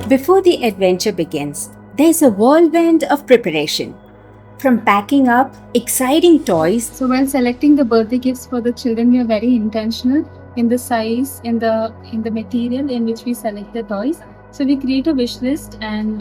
Before the adventure begins, there's a whirlwind of preparation. From packing up exciting toys. So while selecting the birthday gifts for the children, we are very intentional in the size, in the material in which we select the toys. So we create a wish list, and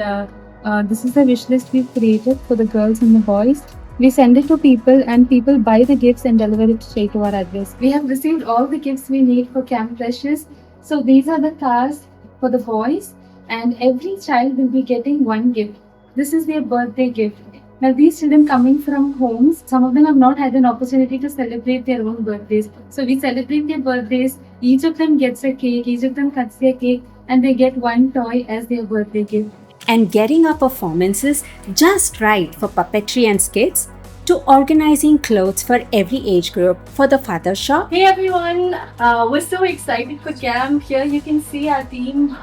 this is the wish list we've created for the girls and the boys. We send it to people, and people buy the gifts and deliver it straight to our address. We have received all the gifts we need for Camp Precious. So these are the cars for the boys, and every child will be getting one gift. This is their birthday gift. Now, these children coming from homes, some of them have not had an opportunity to celebrate their own birthdays. So we celebrate their birthdays. Each of them gets a cake, each of them cuts their cake, and they get one toy as their birthday gift. And getting our performances just right for puppetry and skits, to organizing clothes for every age group for the Father Shop. Hey everyone, we're so excited for camp. Here you can see our team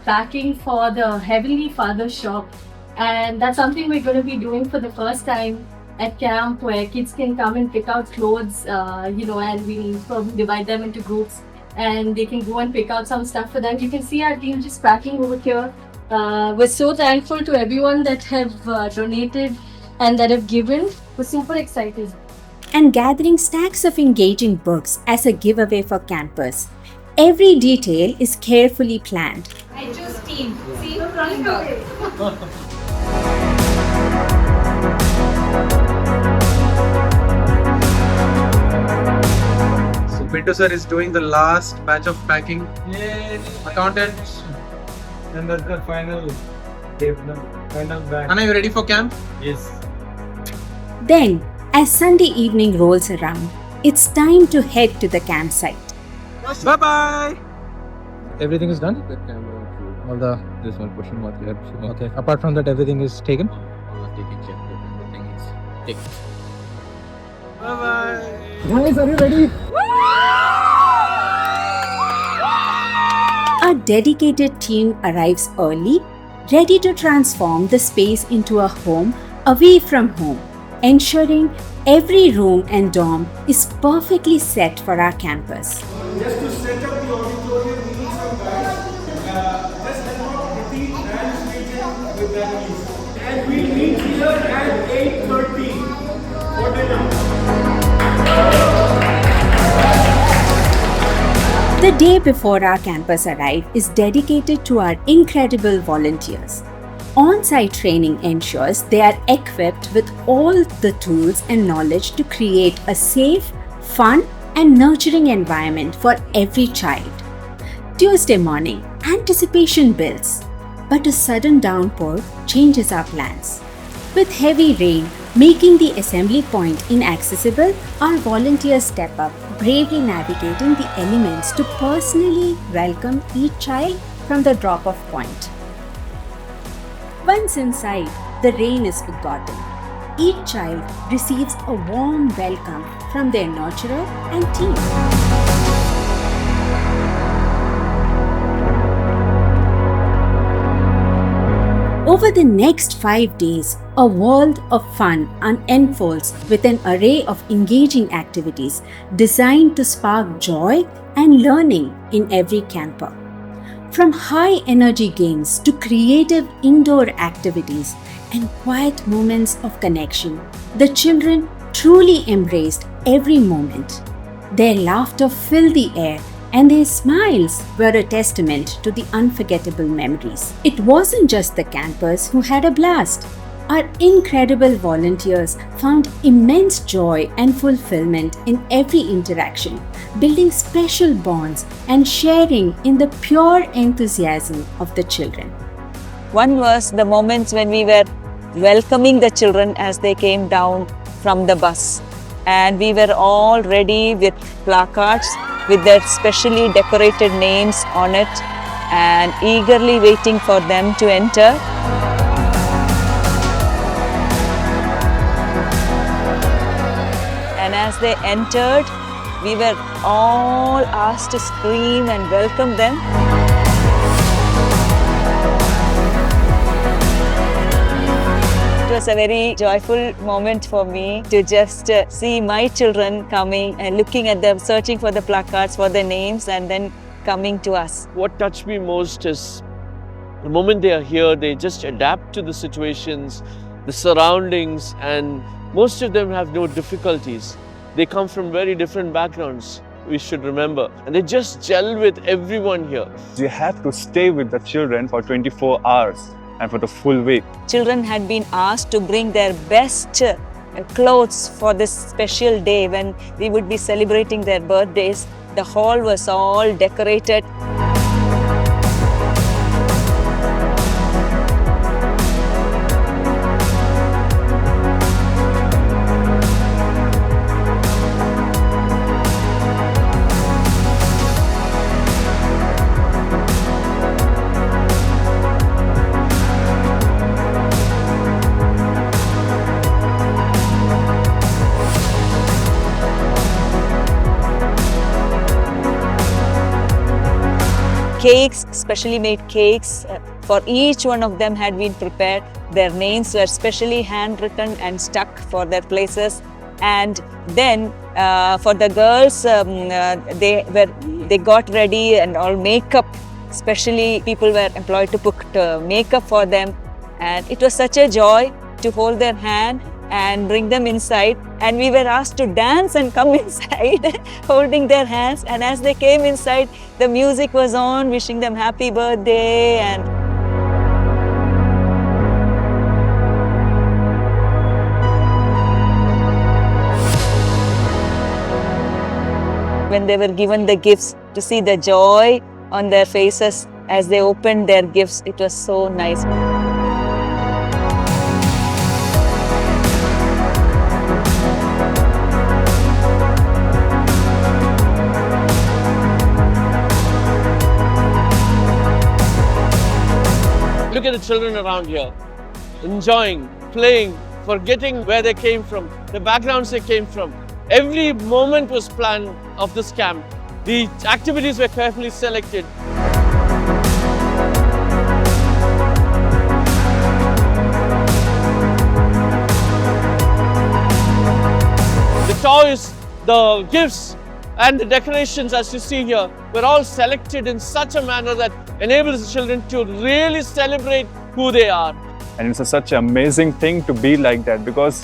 packing for the Heavenly Father Shop. And that's something we're going to be doing for the first time at camp, where kids can come and pick out clothes, and we'll probably divide them into groups and they can go and pick out some stuff for them. You can see our team just packing over here. We're so thankful to everyone that have donated and that have given. We're super excited. And gathering stacks of engaging books as a giveaway for campers. Every detail is carefully planned. I choose team. See, teamwork. So Pinto sir is doing the last batch of packing. Yay! Accountant. And that's the final tape, no? Final bag. Anna, you ready for camp? Yes. Then, as Sunday evening rolls around, it's time to head to the campsite. Bye-bye! Everything is done? All the... There's one question mark here. Okay. Apart from that, everything is taken? Taking check. Everything is taken. Bye-bye! Guys, are you ready? A dedicated team arrives early, ready to transform the space into a home away from home, ensuring every room and dorm is perfectly set for our campers. Just to set up the auditorium, we need some guys. Just help out Kriti and Srijan with that piece. And we'll meet here at 8:30 for dinner. The day before our campers arrive is dedicated to our incredible volunteers. On-site training ensures they are equipped with all the tools and knowledge to create a safe, fun, and nurturing environment for every child. Tuesday morning, anticipation builds, but a sudden downpour changes our plans. With heavy rain making the assembly point inaccessible, our volunteers step up, bravely navigating the elements to personally welcome each child from the drop-off point. Once inside, the rain is forgotten. Each child receives a warm welcome from their nurturer and team. Over the next 5 days, a world of fun unfolds with an array of engaging activities designed to spark joy and learning in every camper. From high-energy games to creative indoor activities and quiet moments of connection, the children truly embraced every moment. Their laughter filled the air, and their smiles were a testament to the unforgettable memories. It wasn't just the campers who had a blast. Our incredible volunteers found immense joy and fulfillment in every interaction, building special bonds and sharing in the pure enthusiasm of the children. One was the moments when we were welcoming the children as they came down from the bus. And we were all ready with placards with their specially decorated names on it and eagerly waiting for them to enter. And as they entered, we were all asked to scream and welcome them. It was a very joyful moment for me to just see my children coming and looking at them, searching for the placards, for their names, and then coming to us. What touched me most is The moment they are here, they just adapt to the situations, the surroundings, and most of them have no difficulties. They come from very different backgrounds, we should remember, and they just gel with everyone here. You have to stay with the children for 24 hours and for the full week. Children had been asked to bring their best clothes for this special day when we would be celebrating their birthdays. The hall was all decorated. Cakes, specially made cakes for each one of them had been prepared. Their names were specially handwritten and stuck for their places. And then for the girls, they got ready and all makeup. Especially people were employed to put makeup for them. And it was such a joy to hold their hand and bring them inside, and we were asked to dance and come inside holding their hands, and as they came inside the music was on, wishing them happy birthday. And when they were given the gifts, to see the joy on their faces as they opened their gifts, it was so nice. Look at the children around here, enjoying, playing, forgetting where they came from, the backgrounds they came from. Every moment was planned of this camp. The activities were carefully selected. The toys, the gifts, and the decorations, as you see here, were all selected in such a manner that enables the children to really celebrate who they are. And it's such an amazing thing to be like that, because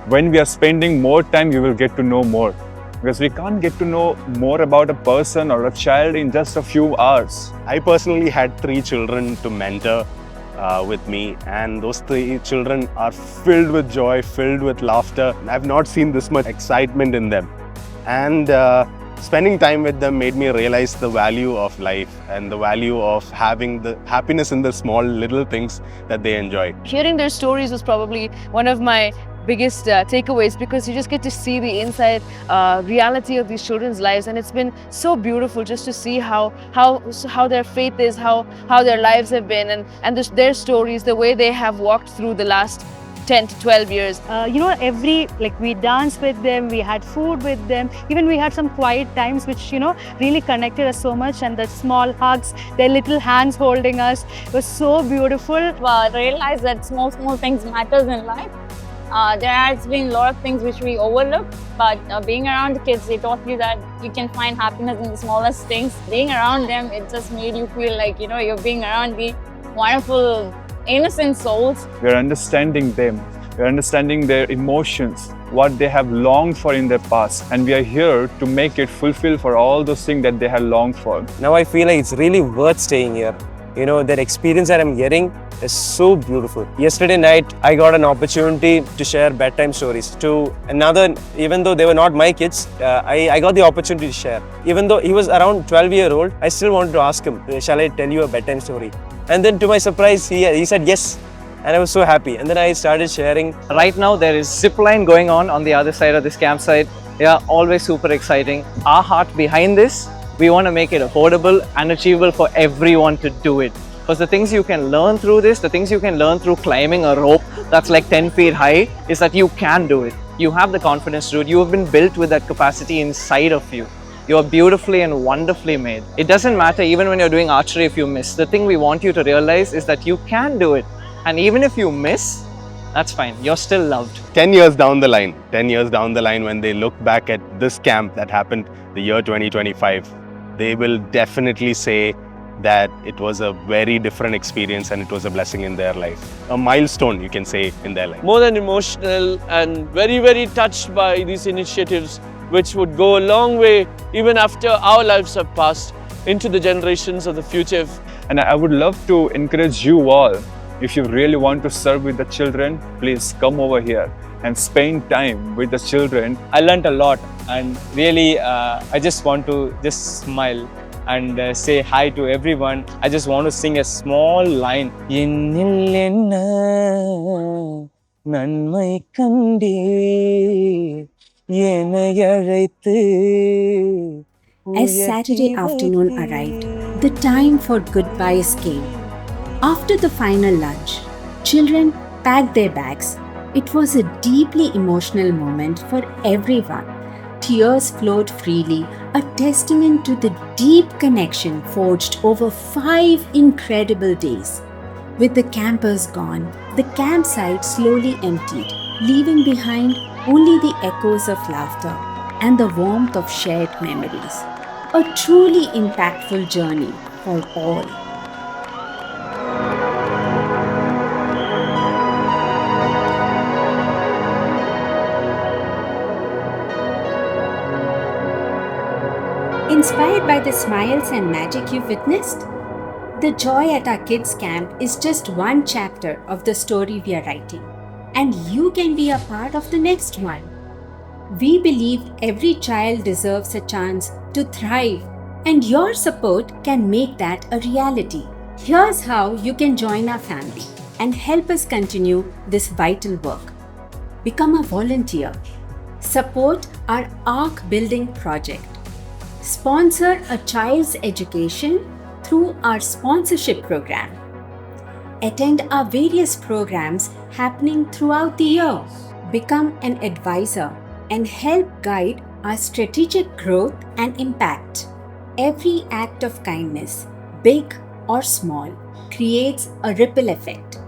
when we are spending more time, we will get to know more. Because we can't get to know more about a person or a child in just a few hours. I personally had 3 children to mentor with me, and those 3 children are filled with joy, filled with laughter. I've not seen this much excitement in them. And spending time with them made me realize the value of life and the value of having the happiness in the small little things that they enjoy. Hearing their stories was probably one of my biggest takeaways, because you just get to see the inside reality of these children's lives, and it's been so beautiful just to see how their faith is, how their lives have been, and their stories, the way they have walked through the last 10 to 12 years. We danced with them, we had food with them, even we had some quiet times which, really connected us so much, and the small hugs, their little hands holding us, it was so beautiful. Realize that small things matters in life. There has been a lot of things which we overlook, but being around the kids, they taught you that you can find happiness in the smallest things. Being around them, it just made you feel like, you're being around the wonderful, innocent souls. We're understanding them, we're understanding their emotions, what they have longed for in their past, and we are here to make it fulfill for all those things that they have longed for. Now I feel like it's really worth staying here. That experience that I'm getting is so beautiful. Yesterday night, I got an opportunity to share bedtime stories to another, even though they were not my kids, I got the opportunity to share. Even though he was around 12-year-old, I still wanted to ask him, shall I tell you a bedtime story? And then to my surprise, he said yes. And I was so happy. And then I started sharing. Right now, there is zipline going on the other side of this campsite. They are always super exciting. Our heart behind this, we want to make it affordable and achievable for everyone to do it. Because the things you can learn through this, the things you can learn through climbing a rope that's like 10 feet high, is that you can do it. You have the confidence to do it. You have been built with that capacity inside of you. You are beautifully and wonderfully made. It doesn't matter even when you're doing archery if you miss. The thing we want you to realize is that you can do it. And even if you miss, that's fine. You're still loved. 10 years down the line, when they look back at this camp that happened the year 2025, they will definitely say that it was a very different experience and it was a blessing in their life. A milestone, you can say, in their life. More than emotional and very, very touched by these initiatives, which would go a long way even after our lives have passed into the generations of the future. And I would love to encourage you all, if you really want to serve with the children, please come over here and spend time with the children. I learnt a lot, and really I just want to just smile and say hi to everyone. I just want to sing a small line. என்னில் என்ன நன்மை கண்டீர் என்னை அழைத்து. As Saturday afternoon arrived, the time for goodbyes came. After the final lunch, children packed their bags. It was a deeply emotional moment for everyone. Tears flowed freely, a testament to the deep connection forged over 5 incredible days. With the campers gone, the campsite slowly emptied, leaving behind only the echoes of laughter and the warmth of shared memories. A truly impactful journey for all. Inspired by the smiles and magic you've witnessed? The joy at our kids' camp is just one chapter of the story we are writing, and you can be a part of the next one. We believe every child deserves a chance to thrive, and your support can make that a reality. Here's how you can join our family and help us continue this vital work. Become a volunteer. Support our ARC building project. Sponsor a child's education through our sponsorship program. Attend our various programs happening throughout the year. Become an advisor and help guide our strategic growth and impact. Every act of kindness, big or small, creates a ripple effect.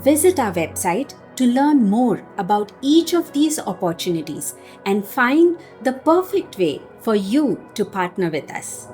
Visit our website to learn more about each of these opportunities and find the perfect way for you to partner with us.